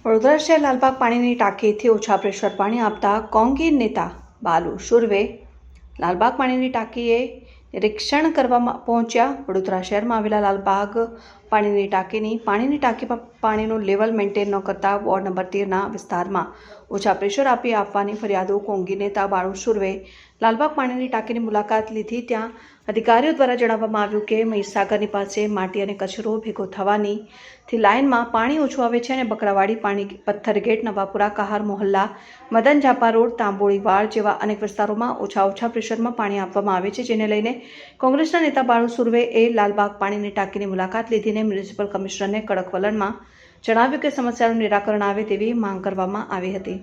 વડોદરા શહેર લાલબાગ પાણીની ટાંકીથી ઓછા પ્રેશર પાણી આપતા કોંગી નેતા બાલુ સુર્વે લાલબાગ પાણીની ટાંકીએ નિરીક્ષણ કરવા પહોંચ્યા। વડોદરા શહેરમાં આવેલા લાલબાગ પાણીની ટાંકીમાં પાણીનું લેવલ મેન્ટેન ન કરતા વોર્ડ નંબર 13ના વિસ્તારમાં ઓછા પ્રેશર આપવાની ફરિયાદો કોંગી નેતા બાળુ સુર્વે લાલબાગ પાણીની ટાંકીની મુલાકાત લીધી। ત્યાં અધિકારીઓ દ્વારા જણાવવામાં આવ્યું કે મહીસાગરની પાસે માટી અને કચરો ભેગો થવાથી લાઇનમાં પાણી ઓછું આવે છે અને બકરાવાડી પાણી પથ્થરગેટ નવાપુરા કહાર મોહલ્લા મદન ઝાપા રોડ તાંબોળીવાડ જેવા અનેક વિસ્તારોમાં ઓછા પ્રેશરમાં પાણી આપવામાં આવે છે, જેને લઈને કોંગ્રેસના નેતા બાળુ સુર્વેએ લાલબાગ પાણીની ટાંકીની મુલાકાત લીધીને મ્યુનિસિપલ કમિશનરને કડક વલણમાં જણાવ્યું કે સમસ્યાનું નિરાકરણ આવે તેવી માંગ કરવામાં આવી હતી।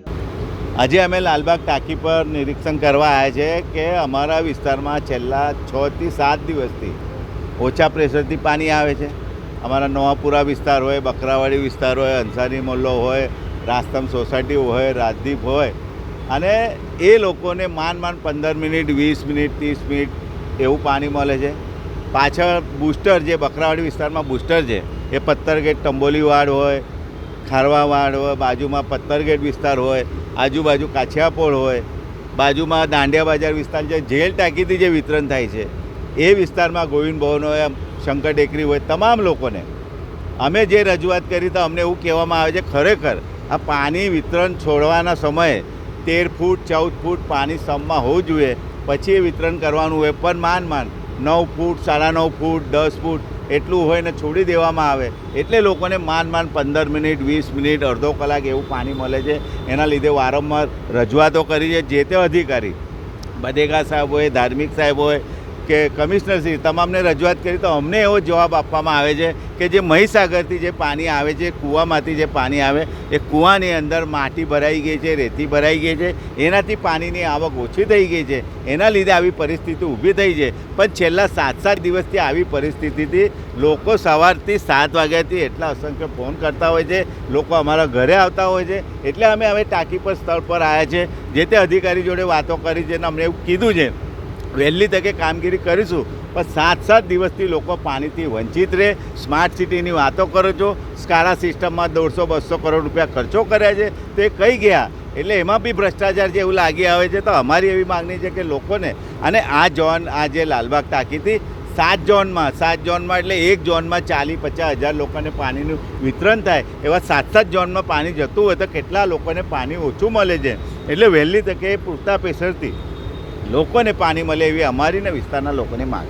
આજે અમે લાલબાગ ટાંકી પર નિરીક્ષણ કરવા આવ્યા છે કે અમારા વિસ્તારમાં છેલ્લા 6 થી 7 દિવસથી ઓછા પ્રેશરથી પાણી આવે છે। અમારા નવાપુરા વિસ્તાર હોય, બકરાવાડી વિસ્તાર હોય, અંસારી મોહલ્લો હોય, રાસ્તમ સોસાયટી હોય, રાજદીપ હોય, અને એ લોકોને માંડ 15 મિનિટ, 20 મિનિટ, 30 મિનિટ એવું પાણી મળે છે। પાછળ બુસ્ટર, જે બકરાવાડી વિસ્તારમાં બુસ્ટર છે, એ પથ્થરગેટ ટંબોલીવાડ હોય, ખારવાવાડ હોય, બાજુમાં પથ્થરગેટ વિસ્તાર હોય, આજુબાજુ કાછિયાપોળ હોય, બાજુમાં દાંડિયા બજાર વિસ્તાર છે, જેલ ટાંકીથી જે વિતરણ થાય છે એ વિસ્તારમાં ગોવિંદ ભવન હોય, શંકર ટેકરી હોય, તમામ લોકોને અમે જે રજૂઆત કરી તો અમને એવું કહેવામાં આવે છે ખરેખર આ પાણી વિતરણ છોડવાના સમયે 13 ફૂટ 14 ફૂટ પાણી સમમાં હોવું જોઈએ, પછી એ વિતરણ કરવાનું હોય, પણ માંડ 9 ફૂટ 9.5 ફૂટ 10 ફૂટ એટલું હોય ને છોડી દેવામાં આવે એટલે લોકોને માંડ 15 મિનિટ, 20 મિનિટ, અડધો કલાક એવું પાણી મળે છે। એના લીધે વારંવાર રજૂઆતો કરી છે જે તે અધિકારી, બધેગા સાહેબ હોય, ધાર્મિક સાહેબ હોય કે કમિશનરશ્રી, તમામને રજૂઆત કરી તો અમને એવો જવાબ આપવામાં આવે છે કે જે મહીસાગરથી જે પાણી આવે છે, કૂવામાંથી જે પાણી આવે એ કૂવાની અંદર માટી ભરાઈ ગઈ છે, રેતી ભરાઈ ગઈ છે, એનાથી પાણીની આવક ઓછી થઈ ગઈ છે, એના લીધે આવી પરિસ્થિતિ ઊભી થઈ છે। પણ છેલ્લા 7 દિવસથી આવી પરિસ્થિતિથી લોકો સવારથી 7 વાગ્યાથી એટલા અસંખ્ય ફોન કરતા હોય છે, લોકો અમારા ઘરે આવતા હોય છે, એટલે અમે હવે ટાંકી પર સ્થળ પર આવ્યા છે, જે તે અધિકારી જોડે વાતો કરી છે અને અમને એવું કીધું છે વહેલી તકે કામગીરી કરીશું, પણ 7 દિવસથી લોકો પાણીથી વંચિત રહે। સ્માર્ટ સિટીની વાતો કરો છો, સ્કારા સિસ્ટમમાં 150-200 કરોડ રૂપિયા ખર્ચો કર્યા છે તો એ કઈ ગયા, એટલે એમાં બી ભ્રષ્ટાચાર છે એવું લાગી આવે છે। તો અમારી એવી માગણી છે કે લોકોને, અને આ જે લાલબાગ ટાંકીથી 7 ઝોનમાં એટલે એક ઝોનમાં 40-50 હજાર લોકોને પાણીનું વિતરણ થાય, એવા 7 ઝોનમાં પાણી જતું હોય તો કેટલા લોકોને પાણી ઓછું મળે છે। એટલે વહેલી તકે પૂરતા પ્રેશરથી લોકોને પાણી મળે એવી અમારી ને વિસ્તારના લોકોની માંગ।